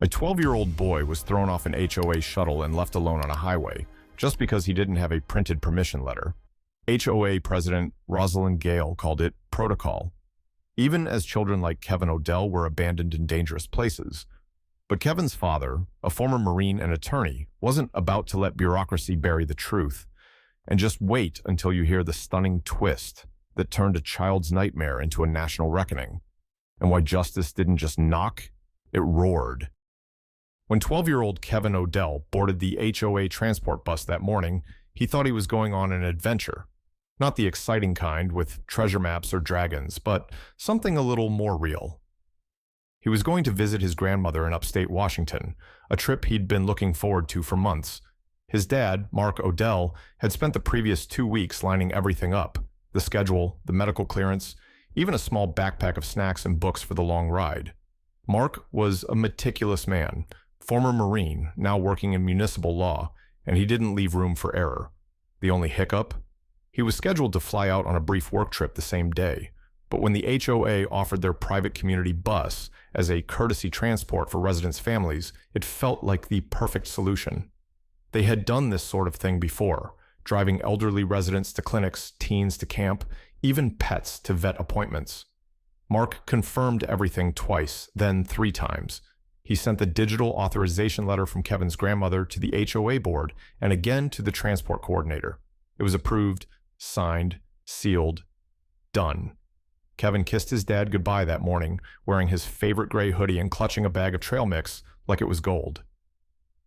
A 12-year-old boy was thrown off an HOA shuttle and left alone on a highway just because he didn't have a printed permission letter. HOA President Rosalind Gale called it protocol, even as children like Kevin Odell were abandoned in dangerous places. But Kevin's father, a former Marine and attorney, wasn't about to let bureaucracy bury the truth. And just wait until you hear the stunning twist that turned a child's nightmare into a national reckoning, and why justice didn't just knock, it roared. When 12-year-old Kevin Odell boarded the HOA transport bus that morning, he thought he was going on an adventure. Not the exciting kind with treasure maps or dragons, but something a little more real. He was going to visit his grandmother in upstate Washington, a trip he'd been looking forward to for months. His dad, Mark Odell, had spent the previous 2 weeks lining everything up: the schedule, the medical clearance, even a small backpack of snacks and books for the long ride. Mark was a meticulous man, former Marine, now working in municipal law, and he didn't leave room for error. The only hiccup? He was scheduled to fly out on a brief work trip the same day, but when the HOA offered their private community bus as a courtesy transport for residents' families, it felt like the perfect solution. They had done this sort of thing before, driving elderly residents to clinics, teens to camp, even pets to vet appointments. Mark confirmed everything twice, then 3 times. He sent the digital authorization letter from Kevin's grandmother to the HOA board and again to the transport coordinator. It was approved, signed, sealed, done. Kevin kissed his dad goodbye that morning, wearing his favorite gray hoodie and clutching a bag of trail mix like it was gold.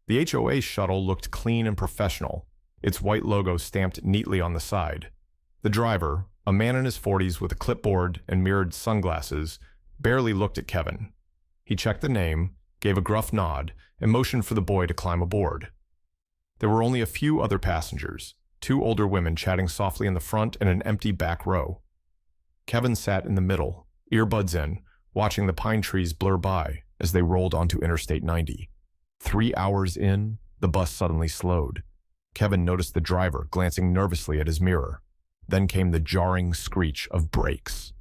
The HOA shuttle looked clean and professional, its white logo stamped neatly on the side. The driver, a man in his 40s with a clipboard and mirrored sunglasses, barely looked at Kevin. He checked the name, gave a gruff nod, and motioned for the boy to climb aboard. There were only a few other passengers, 2 older women chatting softly in the front and an empty back row. Kevin sat in the middle, earbuds in, watching the pine trees blur by as they rolled onto Interstate 90. 3 hours in, the bus suddenly slowed. Kevin noticed the driver glancing nervously at his mirror. Then came the jarring screech of brakes.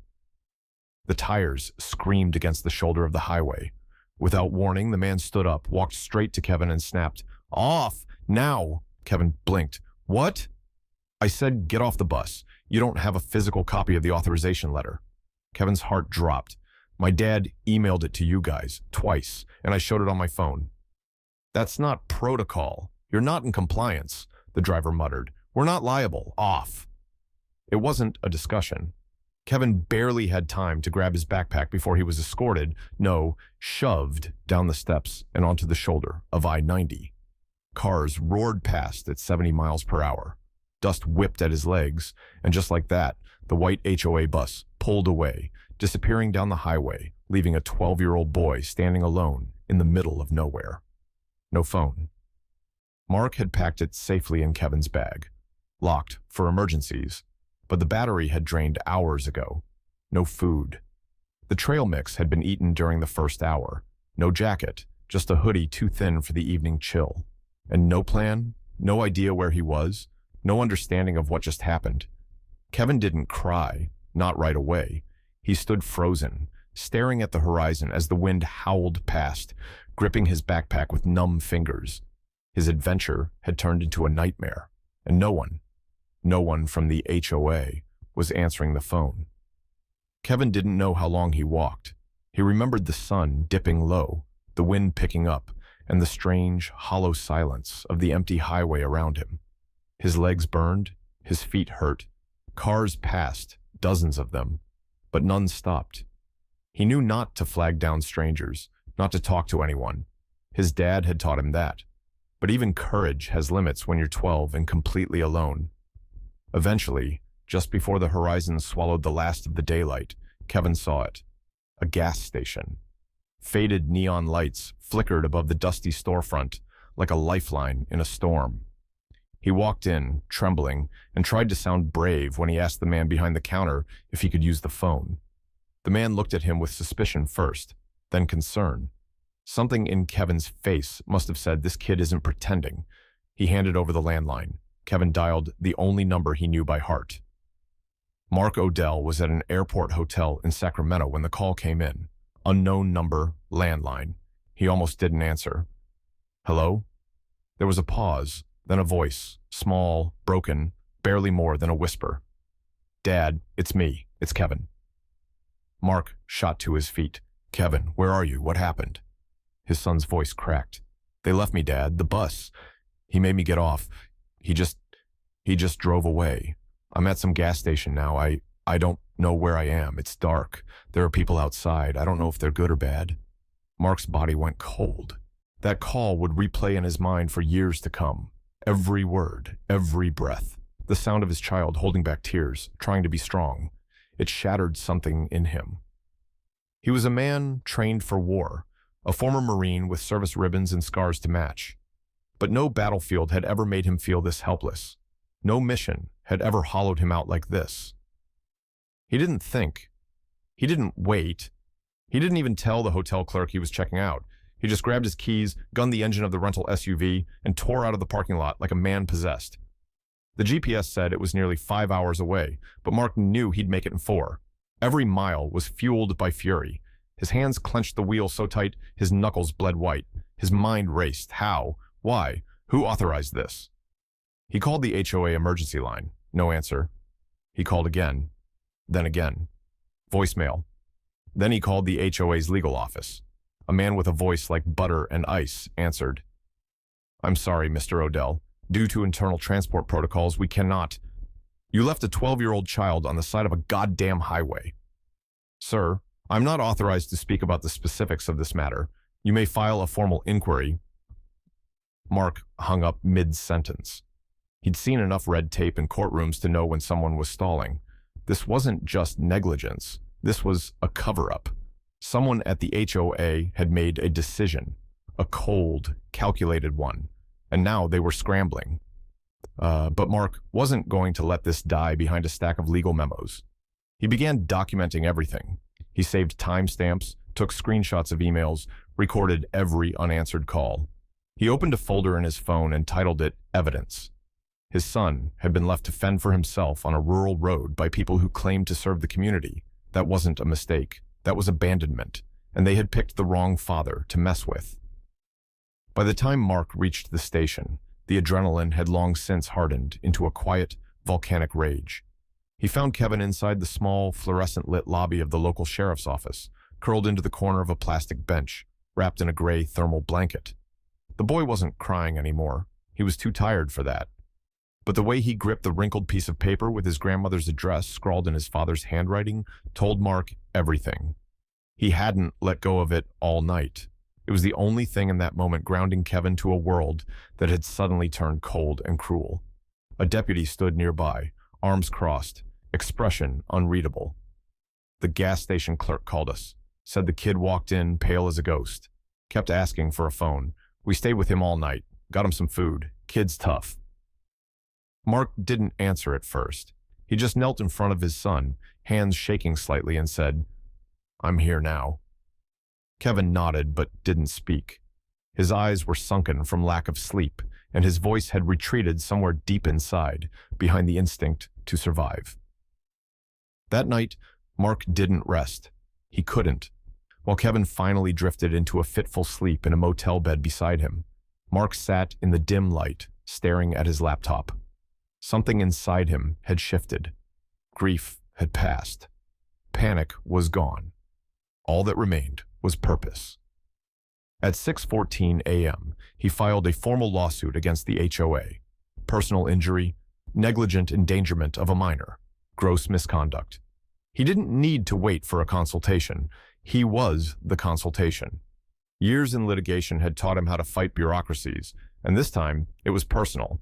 The tires screamed against the shoulder of the highway. Without warning, the man stood up, walked straight to Kevin and snapped, "Off! Now!" Kevin blinked. "What?" "I said get off the bus. You don't have a physical copy of the authorization letter." Kevin's heart dropped. "My dad emailed it to you guys, twice, and I showed it on my phone." "That's not protocol. You're not in compliance," the driver muttered. "We're not liable. Off." It wasn't a discussion. Kevin barely had time to grab his backpack before he was escorted, shoved down the steps and onto the shoulder of I-90. Cars roared past at 70 miles per hour. Dust whipped at his legs, and just like that, the white HOA bus pulled away, disappearing down the highway, leaving a 12-year-old boy standing alone in the middle of nowhere. No phone. Mark had packed it safely in Kevin's bag, locked for emergencies, but the battery had drained hours ago. No food. The trail mix had been eaten during the first hour. No jacket, just a hoodie too thin for the evening chill. And no plan, no idea where he was, no understanding of what just happened. Kevin didn't cry, not right away. He stood frozen, staring at the horizon as the wind howled past, gripping his backpack with numb fingers. His adventure had turned into a nightmare, and no one from the HOA was answering the phone. Kevin didn't know how long he walked. He remembered the sun dipping low, the wind picking up, and the strange, hollow silence of the empty highway around him. His legs burned, his feet hurt. Cars passed, dozens of them, but none stopped. He knew not to flag down strangers, not to talk to anyone. His dad had taught him that. But even courage has limits when you're 12 and completely alone. Eventually, just before the horizon swallowed the last of the daylight, Kevin saw it. A gas station. Faded neon lights flickered above the dusty storefront like a lifeline in a storm. He walked in, trembling, and tried to sound brave when he asked the man behind the counter if he could use the phone. The man looked at him with suspicion first, then concern. Something in Kevin's face must have said, "This kid isn't pretending." He handed over the landline. Kevin dialed the only number he knew by heart. Mark Odell was at an airport hotel in Sacramento when the call came in. Unknown number, landline. He almost didn't answer. Hello? There was a pause, then a voice, small, broken, barely more than a whisper. Dad, it's me. It's Kevin. Mark shot to his feet. Kevin, where are you? What happened? His son's voice cracked. They left me, Dad. The bus. He made me get off. He just drove away. I'm at some gas station now. I don't know where I am. It's dark. There are people outside. I don't know if they're good or bad. Mark's body went cold. That call would replay in his mind for years to come. Every word, every breath. The sound of his child holding back tears, trying to be strong. It shattered something in him. He was a man trained for war, a former Marine with service ribbons and scars to match. But no battlefield had ever made him feel this helpless. No mission had ever hollowed him out like this. He didn't think. He didn't wait. He didn't even tell the hotel clerk he was checking out. He just grabbed his keys, gunned the engine of the rental SUV, and tore out of the parking lot like a man possessed. The GPS said it was nearly 5 hours away, but Mark knew he'd make it in 4. Every mile was fueled by fury. His hands clenched the wheel so tight, his knuckles bled white. His mind raced. How? Why? Who authorized this? He called the HOA emergency line. No answer. He called again. Then again. Voicemail. Then he called the HOA's legal office. A man with a voice like butter and ice answered. I'm sorry, Mr. Odell. Due to internal transport protocols, we cannot. You left a 12-year-old child on the side of a goddamn highway. Sir, I'm not authorized to speak about the specifics of this matter. You may file a formal inquiry. Mark hung up mid-sentence. He'd seen enough red tape in courtrooms to know when someone was stalling. This wasn't just negligence. This was a cover-up. Someone at the HOA had made a decision, a cold, calculated one, and now they were scrambling. But Mark wasn't going to let this die behind a stack of legal memos. He began documenting everything. He saved timestamps, took screenshots of emails, recorded every unanswered call. He opened a folder in his phone and titled it Evidence. His son had been left to fend for himself on a rural road by people who claimed to serve the community. That wasn't a mistake. That was abandonment, and they had picked the wrong father to mess with. By the time Mark reached the station, the adrenaline had long since hardened into a quiet, volcanic rage. He found Kevin inside the small, fluorescent-lit lobby of the local sheriff's office, curled into the corner of a plastic bench, wrapped in a gray thermal blanket. The boy wasn't crying anymore. He was too tired for that. But the way he gripped the wrinkled piece of paper with his grandmother's address scrawled in his father's handwriting told Mark everything. He hadn't let go of it all night. It was the only thing in that moment grounding Kevin to a world that had suddenly turned cold and cruel. A deputy stood nearby, arms crossed, expression unreadable. The gas station clerk called us, said the kid walked in pale as a ghost, kept asking for a phone. We stayed with him all night, got him some food. Kid's tough. Mark didn't answer at first. He just knelt in front of his son, hands shaking slightly, and said, I'm here now. Kevin nodded but didn't speak. His eyes were sunken from lack of sleep, and his voice had retreated somewhere deep inside, behind the instinct to survive. That night, Mark didn't rest. He couldn't. While Kevin finally drifted into a fitful sleep in a motel bed beside him, Mark sat in the dim light, staring at his laptop. Something inside him had shifted. Grief had passed. Panic was gone. All that remained was purpose. At 6:14 a.m., he filed a formal lawsuit against the HOA. Personal injury, negligent endangerment of a minor, gross misconduct. He didn't need to wait for a consultation. He was the consultation. Years in litigation had taught him how to fight bureaucracies, and this time it was personal.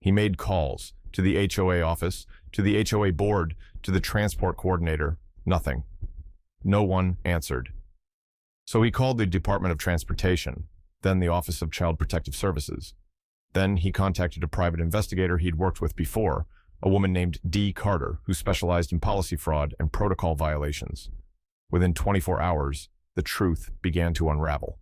He made calls to the HOA office, to the HOA board, to the transport coordinator. Nothing. No one answered. So he called the Department of Transportation, then the Office of Child Protective Services. Then he contacted a private investigator he'd worked with before, a woman named Dee Carter, who specialized in policy fraud and protocol violations. Within 24 hours, the truth began to unravel.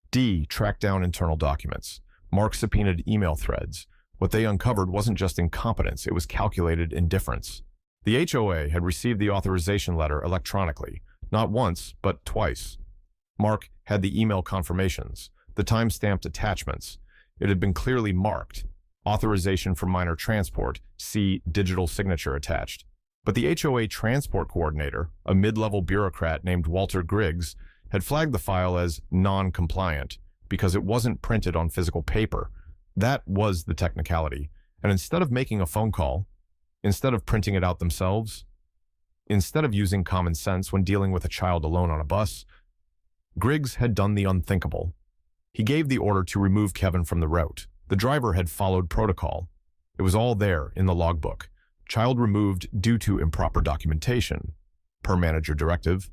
Dee tracked down internal documents. Mark subpoenaed email threads. What they uncovered wasn't just incompetence, it was calculated indifference. The HOA had received the authorization letter electronically, not once, but twice. Mark had the email confirmations, the time-stamped attachments. It had been clearly marked. Authorization for minor transport, see digital signature attached. But the HOA transport coordinator, a mid-level bureaucrat named Walter Griggs, had flagged the file as non-compliant because it wasn't printed on physical paper. That was the technicality. And instead of making a phone call, instead of printing it out themselves, instead of using common sense when dealing with a child alone on a bus, Griggs had done the unthinkable. He gave the order to remove Kevin from the route. The driver had followed protocol. It was all there in the logbook. Child removed due to improper documentation. Per manager directive.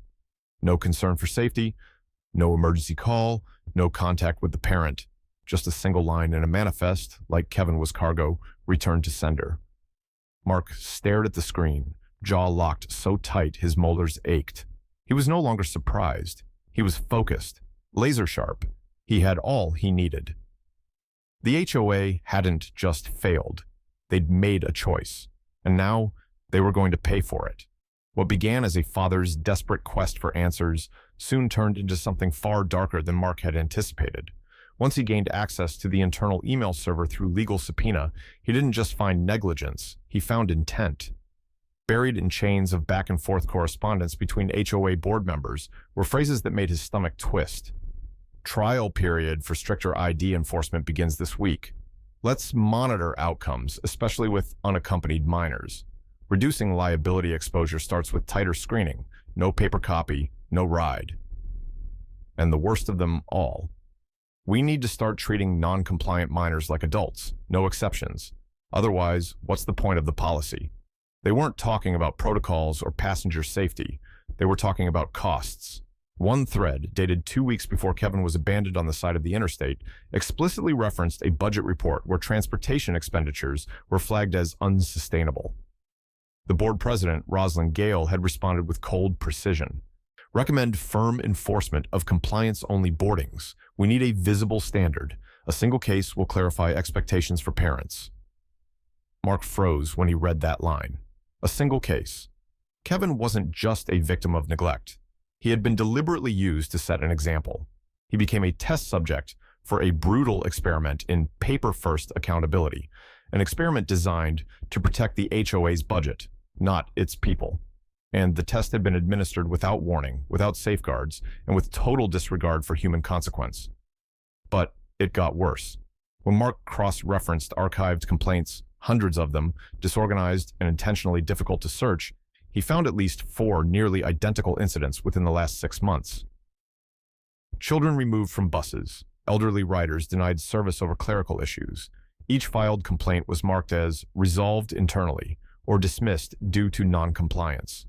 No concern for safety. No emergency call. No contact with the parent. Just a single line in a manifest, like Kevin was cargo, returned to sender. Mark stared at the screen, jaw locked so tight his molars ached. He was no longer surprised. He was focused, laser sharp. He had all he needed. The HOA hadn't just failed. They'd made a choice, and now they were going to pay for it. What began as a father's desperate quest for answers soon turned into something far darker than Mark had anticipated. Once he gained access to the internal email server through legal subpoena, he didn't just find negligence, he found intent. Buried in chains of back-and-forth correspondence between HOA board members were phrases that made his stomach twist. Trial period for stricter ID enforcement begins this week. Let's monitor outcomes, especially with unaccompanied minors. Reducing liability exposure starts with tighter screening, no paper copy, no ride. And the worst of them all, we need to start treating non-compliant minors like adults, no exceptions. Otherwise, what's the point of the policy? They weren't talking about protocols or passenger safety. They were talking about costs. One thread, dated 2 weeks before Kevin was abandoned on the side of the interstate, explicitly referenced a budget report where transportation expenditures were flagged as unsustainable. The board president, Rosalind Gale, had responded with cold precision. Recommend firm enforcement of compliance-only boardings. We need a visible standard. A single case will clarify expectations for parents. Mark froze when he read that line. A single case. Kevin wasn't just a victim of neglect. He had been deliberately used to set an example. He became a test subject for a brutal experiment in paper-first accountability, an experiment designed to protect the HOA's budget, not its people. And the test had been administered without warning, without safeguards, and with total disregard for human consequence. But it got worse. When Mark cross-referenced archived complaints, hundreds of them, disorganized and intentionally difficult to search, he found at least 4 nearly identical incidents within the last 6 months. Children removed from buses, elderly riders denied service over clerical issues. Each filed complaint was marked as resolved internally or dismissed due to non-compliance.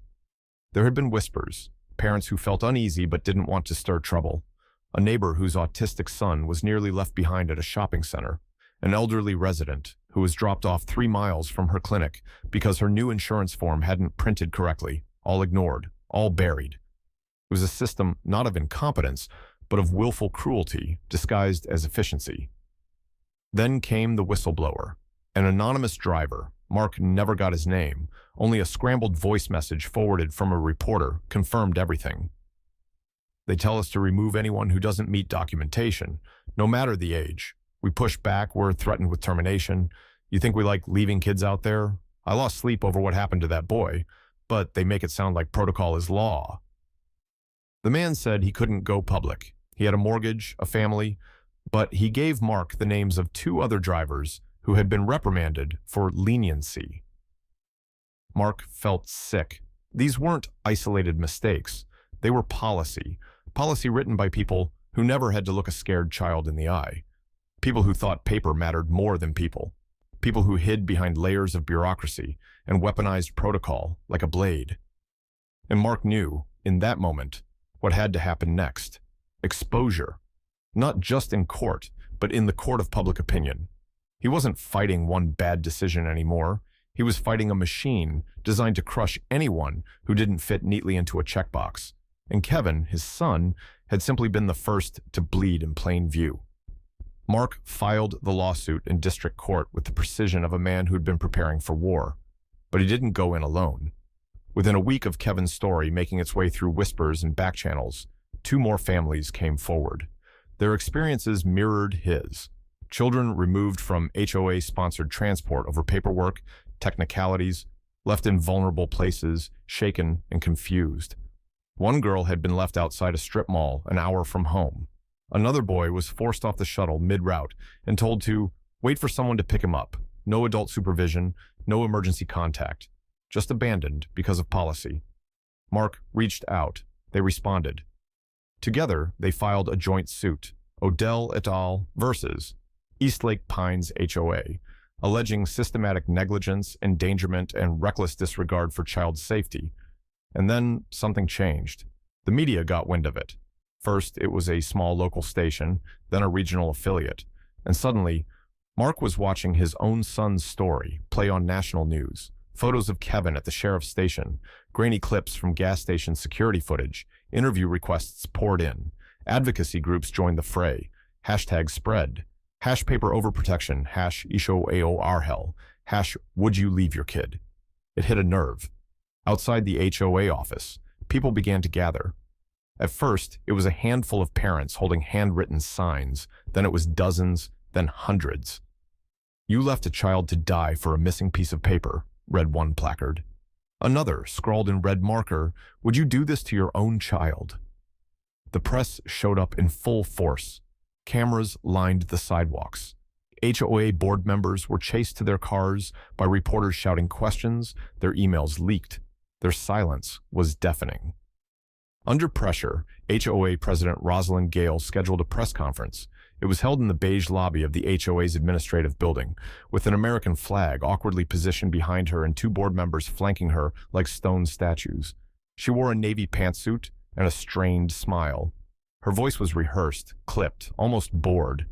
There had been whispers, parents who felt uneasy but didn't want to stir trouble, a neighbor whose autistic son was nearly left behind at a shopping center, an elderly resident who was dropped off 3 miles from her clinic because her new insurance form hadn't printed correctly, all ignored, all buried. It was a system not of incompetence, but of willful cruelty disguised as efficiency. Then came the whistleblower, an anonymous driver. Mark never got his name. Only a scrambled voice message forwarded from a reporter confirmed everything. They tell us to remove anyone who doesn't meet documentation, no matter the age. We push back, we're threatened with termination. You think we like leaving kids out there? I lost sleep over what happened to that boy, but they make it sound like protocol is law. The man said he couldn't go public. He had a mortgage, a family, but he gave Mark the names of 2 other drivers who had been reprimanded for leniency. Mark felt sick. These weren't isolated mistakes. They were policy written by people who never had to look a scared child in the eye. People who thought paper mattered more than people. People who hid behind layers of bureaucracy and weaponized protocol like a blade. And Mark knew, in that moment, what had to happen next. Exposure. Not just in court, but in the court of public opinion. He wasn't fighting one bad decision anymore. He was fighting a machine designed to crush anyone who didn't fit neatly into a checkbox. And Kevin, his son, had simply been the first to bleed in plain view. Mark filed the lawsuit in district court with the precision of a man who'd been preparing for war. But he didn't go in alone. Within a week of Kevin's story making its way through whispers and back channels, two more families came forward. Their experiences mirrored his. Children removed from HOA-sponsored transport over paperwork, technicalities, left in vulnerable places, shaken and confused. One girl had been left outside a strip mall an hour from home. Another boy was forced off the shuttle mid-route and told to wait for someone to pick him up. No adult supervision, no emergency contact. Just abandoned because of policy. Mark reached out. They responded. Together, they filed a joint suit, Odell et al. Versus Eastlake Pines HOA, alleging systematic negligence, endangerment, and reckless disregard for child safety. And then something changed. The media got wind of it. First, it was a small local station, then a regional affiliate. And suddenly, Mark was watching his own son's story play on national news. Photos of Kevin at the sheriff's station, grainy clips from gas station security footage, interview requests poured in. Advocacy groups joined the fray. Hashtag spread. Hash paper overprotection. Hash HOA hell. Hash would you leave your kid? It hit a nerve. Outside the HOA office, people began to gather. At first, it was a handful of parents holding handwritten signs. Then it was dozens, then hundreds. You left a child to die for a missing piece of paper, read one placard. Another, scrawled in red marker, would you do this to your own child? The press showed up in full force. Cameras lined the sidewalks. HOA board members were chased to their cars by reporters shouting questions. Their emails leaked. Their silence was deafening. Under pressure, HOA President Rosalind Gale scheduled a press conference. It was held in the beige lobby of the HOA's administrative building, with an American flag awkwardly positioned behind her and two board members flanking her like stone statues. She wore a navy pantsuit and a strained smile. Her voice was rehearsed, clipped, almost bored.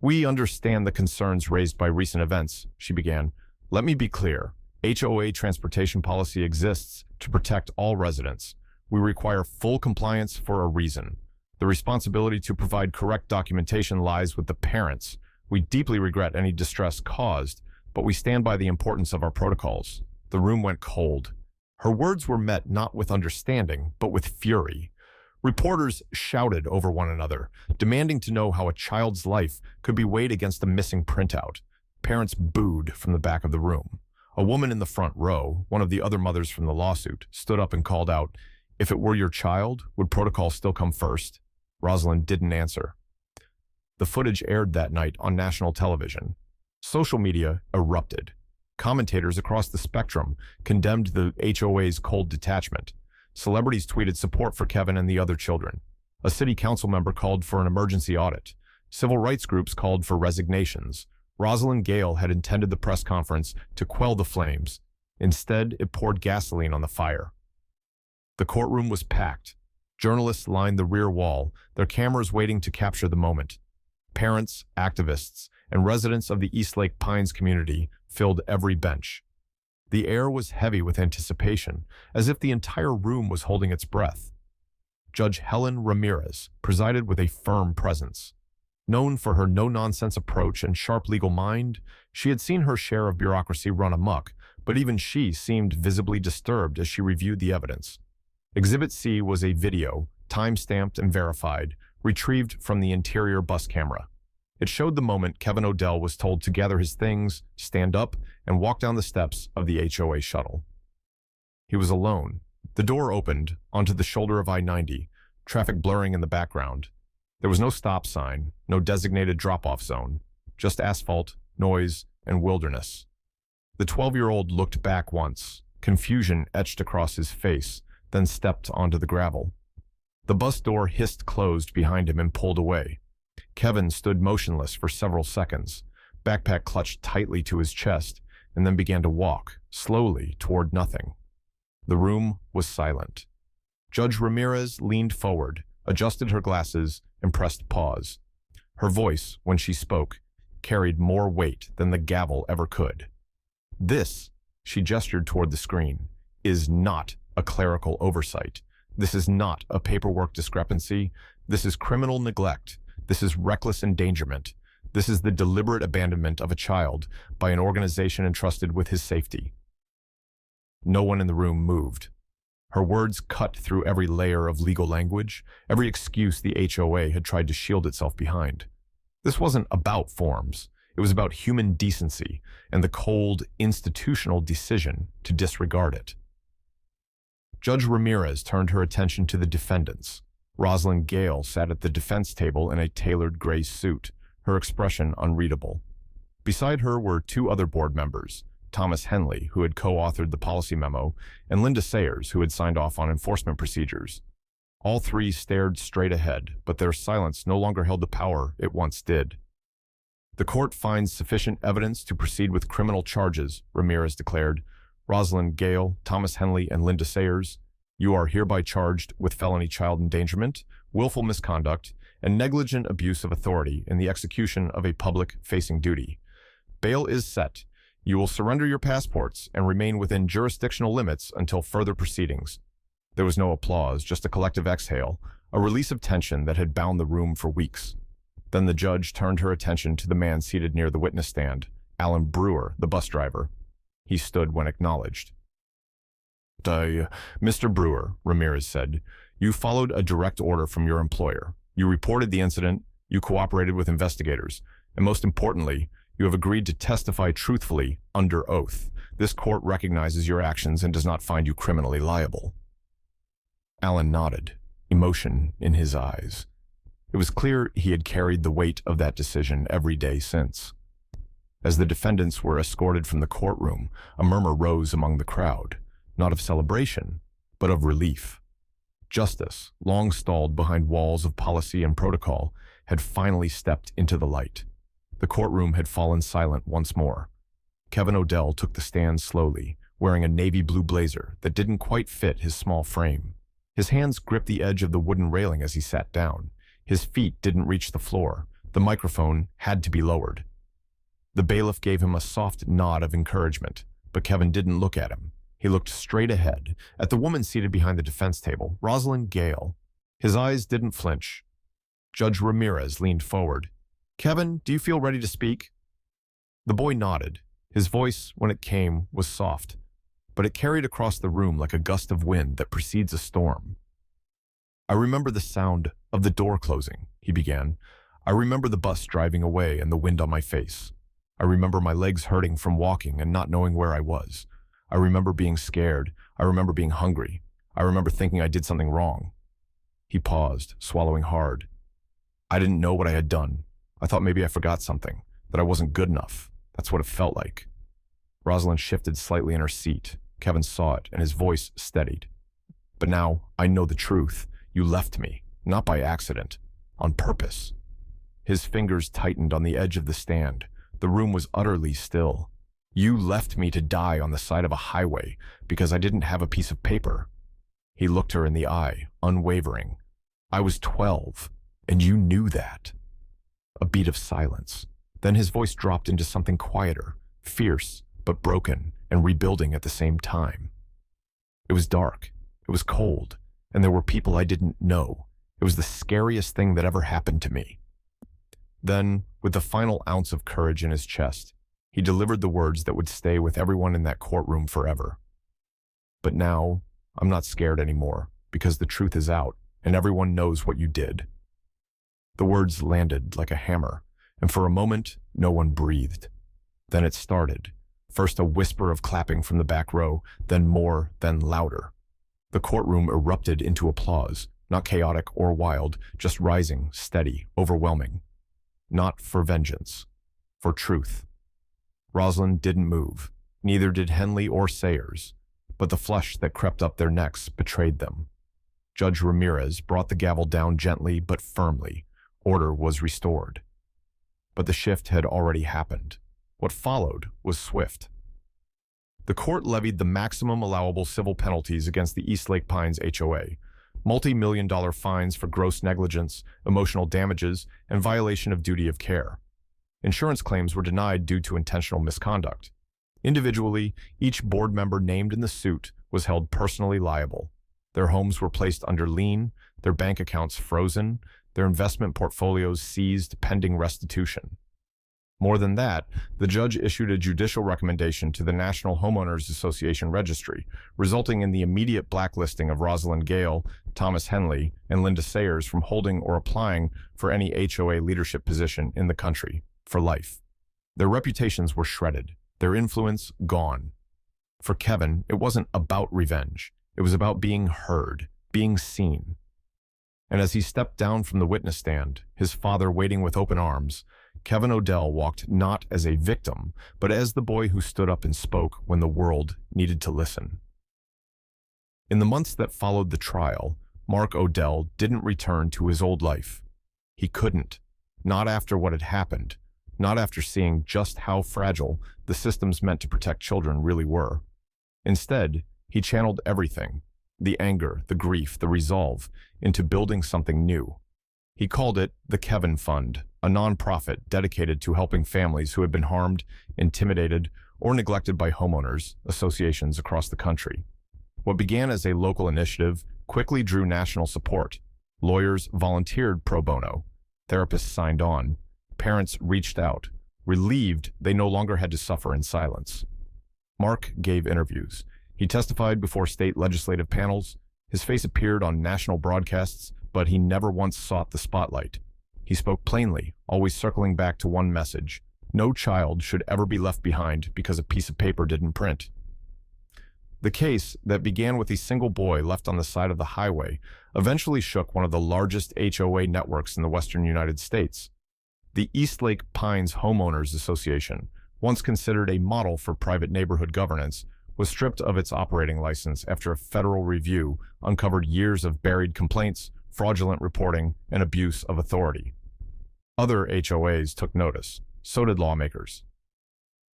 "We understand the concerns raised by recent events," she began. "Let me be clear. HOA transportation policy exists to protect all residents. We require full compliance for a reason. The responsibility to provide correct documentation lies with the parents. We deeply regret any distress caused, but we stand by the importance of our protocols." The room went cold. Her words were met not with understanding, but with fury. Reporters shouted over one another, demanding to know how a child's life could be weighed against a missing printout. Parents booed from the back of the room. A woman in the front row, one of the other mothers from the lawsuit, stood up and called out, "If it were your child, would protocol still come first?" Rosalind didn't answer. The footage aired that night on national television. Social media erupted. Commentators across the spectrum condemned the HOA's cold detachment. Celebrities tweeted support for Kevin and the other children. A city council member called for an emergency audit. Civil rights groups called for resignations. Rosalind Gale had intended the press conference to quell the flames. Instead, it poured gasoline on the fire. The courtroom was packed. Journalists lined the rear wall, their cameras waiting to capture the moment. Parents, activists, and residents of the Eastlake Pines community filled every bench. The air was heavy with anticipation, as if the entire room was holding its breath. Judge Helen Ramirez presided with a firm presence. Known for her no-nonsense approach and sharp legal mind, she had seen her share of bureaucracy run amok, but even she seemed visibly disturbed as she reviewed the evidence. Exhibit C was a video, time-stamped and verified, retrieved from the interior bus camera. It showed the moment Kevin Odell was told to gather his things, stand up, and walk down the steps of the HOA shuttle. He was alone. The door opened onto the shoulder of I-90, traffic blurring in the background. There was no stop sign, no designated drop-off zone, just asphalt, noise, and wilderness. The 12-year-old looked back once, confusion etched across his face, then stepped onto the gravel. The bus door hissed closed behind him and pulled away. Kevin stood motionless for several seconds, backpack clutched tightly to his chest, and then began to walk, slowly, toward nothing. The room was silent. Judge Ramirez leaned forward, adjusted her glasses, and pressed pause. Her voice, when she spoke, carried more weight than the gavel ever could. "This," she gestured toward the screen, "is not a clerical oversight. This is not a paperwork discrepancy. This is criminal neglect. This is reckless endangerment. This is the deliberate abandonment of a child by an organization entrusted with his safety." No one in the room moved. Her words cut through every layer of legal language, every excuse the HOA had tried to shield itself behind. This wasn't about forms. It was about human decency and the cold, institutional decision to disregard it. Judge Ramirez turned her attention to the defendants. Rosalind Gale sat at the defense table in a tailored gray suit, her expression unreadable. Beside her were two other board members, Thomas Henley, who had co-authored the policy memo, and Linda Sayers, who had signed off on enforcement procedures. All three stared straight ahead, but their silence no longer held the power it once did. The court finds sufficient evidence to proceed with criminal charges, Ramirez declared. Rosalind Gale, Thomas Henley, and Linda Sayers, you are hereby charged with felony child endangerment, willful misconduct, and negligent abuse of authority in the execution of a public-facing duty. Bail is set. You will surrender your passports and remain within jurisdictional limits until further proceedings. There was no applause, just a collective exhale, a release of tension that had bound the room for weeks. Then the judge turned her attention to the man seated near the witness stand, Alan Brewer, the bus driver. He stood when acknowledged. Mr. Brewer, Ramirez said, you followed a direct order from your employer. You reported the incident, you cooperated with investigators, and most importantly, you have agreed to testify truthfully under oath. This court recognizes your actions and does not find you criminally liable. Alan nodded, emotion in his eyes. It was clear he had carried the weight of that decision every day since. As the defendants were escorted from the courtroom, a murmur rose among the crowd, not of celebration, but of relief. Justice, long stalled behind walls of policy and protocol, had finally stepped into the light. The courtroom had fallen silent once more. Kevin Odell took the stand slowly, wearing a navy blue blazer that didn't quite fit his small frame. His hands gripped the edge of the wooden railing as he sat down. His feet didn't reach the floor. The microphone had to be lowered. The bailiff gave him a soft nod of encouragement, but Kevin didn't look at him. He looked straight ahead, at the woman seated behind the defense table, Rosalind Gale. His eyes didn't flinch. Judge Ramirez leaned forward. Kevin, do you feel ready to speak? The boy nodded. His voice, when it came, was soft, but it carried across the room like a gust of wind that precedes a storm. I remember the sound of the door closing, he began. I remember the bus driving away and the wind on my face. I remember my legs hurting from walking and not knowing where I was. I remember being scared. I remember being hungry. I remember thinking I did something wrong. He paused, swallowing hard. I didn't know what I had done. I thought maybe I forgot something, that I wasn't good enough. That's what it felt like. Rosalind shifted slightly in her seat. Kevin saw it, and his voice steadied. But now, I know the truth. You left me, not by accident, on purpose. His fingers tightened on the edge of the stand. The room was utterly still. You left me to die on the side of a highway because I didn't have a piece of paper. He looked her in the eye, unwavering. I was 12, and you knew that. A beat of silence. Then his voice dropped into something quieter, fierce, but broken and rebuilding at the same time. It was dark. It was cold. And there were people I didn't know. It was the scariest thing that ever happened to me. Then, with the final ounce of courage in his chest, he delivered the words that would stay with everyone in that courtroom forever. But now, I'm not scared anymore, because the truth is out, and everyone knows what you did. The words landed like a hammer, and for a moment, no one breathed. Then it started. First a whisper of clapping from the back row, then more, then louder. The courtroom erupted into applause, not chaotic or wild, just rising, steady, overwhelming. Not for vengeance, for truth. Rosalind didn't move, neither did Henley or Sayers, but the flush that crept up their necks betrayed them. Judge Ramirez brought the gavel down gently but firmly. Order was restored. But the shift had already happened. What followed was swift. The court levied the maximum allowable civil penalties against the East Lake Pines HOA, multi-million-dollar fines for gross negligence, emotional damages, and violation of duty of care. Insurance claims were denied due to intentional misconduct. Individually, each board member named in the suit was held personally liable. Their homes were placed under lien, their bank accounts frozen, their investment portfolios seized pending restitution. More than that, the judge issued a judicial recommendation to the National Homeowners Association Registry, resulting in the immediate blacklisting of Rosalind Gale, Thomas Henley, and Linda Sayers from holding or applying for any HOA leadership position in the country for life. Their reputations were shredded, their influence gone. For Kevin, it wasn't about revenge. It was about being heard, being seen. And as he stepped down from the witness stand, his father waiting with open arms, Kevin Odell walked not as a victim, but as the boy who stood up and spoke when the world needed to listen. In the months that followed the trial, Mark Odell didn't return to his old life. He couldn't. Not after what had happened. Not after seeing just how fragile the systems meant to protect children really were. Instead, he channeled everything, the anger, the grief, the resolve, into building something new. He called it the Kevin Fund, a nonprofit dedicated to helping families who had been harmed, intimidated, or neglected by homeowners associations across the country. What began as a local initiative quickly drew national support. Lawyers volunteered pro bono. Therapists signed on. Parents reached out, relieved they no longer had to suffer in silence. Mark gave interviews. He testified before state legislative panels. His face appeared on national broadcasts, but he never once sought the spotlight. He spoke plainly, always circling back to one message: no child should ever be left behind because a piece of paper didn't print. The case, that began with a single boy left on the side of the highway, eventually shook one of the largest HOA networks in the western United States. The Eastlake Pines Homeowners Association, once considered a model for private neighborhood governance, was stripped of its operating license after a federal review uncovered years of buried complaints, fraudulent reporting, and abuse of authority. Other HOAs took notice. So did lawmakers.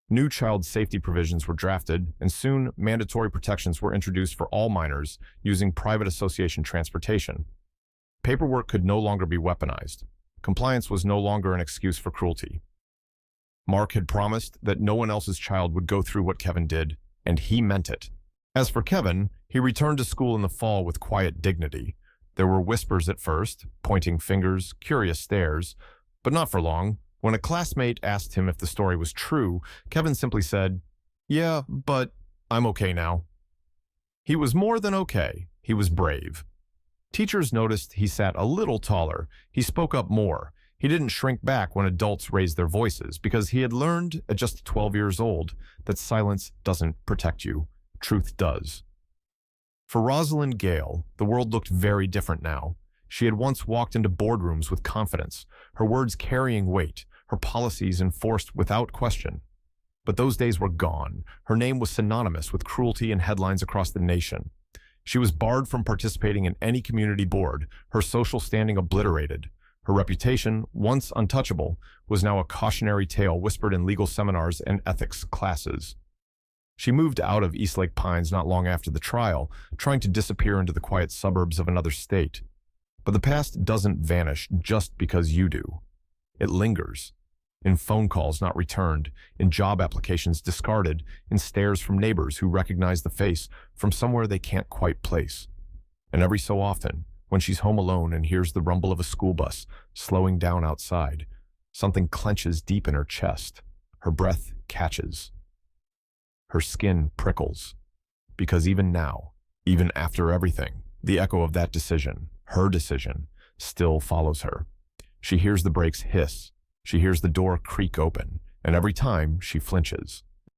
New child safety provisions were drafted, and soon mandatory protections were introduced for all minors using private association transportation. Paperwork could no longer be weaponized. Compliance was no longer an excuse for cruelty. Mark had promised that no one else's child would go through what Kevin did, and he meant it. As for Kevin, he returned to school in the fall with quiet dignity. There were whispers at first, pointing fingers, curious stares, but not for long. When a classmate asked him if the story was true, Kevin simply said, "Yeah, but I'm okay now." He was more than okay. He was brave. Teachers noticed he sat a little taller. He spoke up more. He didn't shrink back when adults raised their voices, because he had learned at just 12 years old that silence doesn't protect you. Truth does. For Rosalind Gale, the world looked very different now. She had once walked into boardrooms with confidence, her words carrying weight, her policies enforced without question. But those days were gone. Her name was synonymous with cruelty in headlines across the nation. She was barred from participating in any community board, her social standing obliterated. Her reputation, once untouchable, was now a cautionary tale whispered in legal seminars and ethics classes. She moved out of Eastlake Pines not long after the trial, trying to disappear into the quiet suburbs of another state. But the past doesn't vanish just because you do. It lingers. In phone calls not returned, in job applications discarded, in stares from neighbors who recognize the face from somewhere they can't quite place. And every so often, when she's home alone and hears the rumble of a school bus slowing down outside, something clenches deep in her chest. Her breath catches. Her skin prickles. Because even now, even after everything, the echo of that decision, her decision, still follows her. She hears the brakes hiss. She hears the door creak open, and every time she flinches.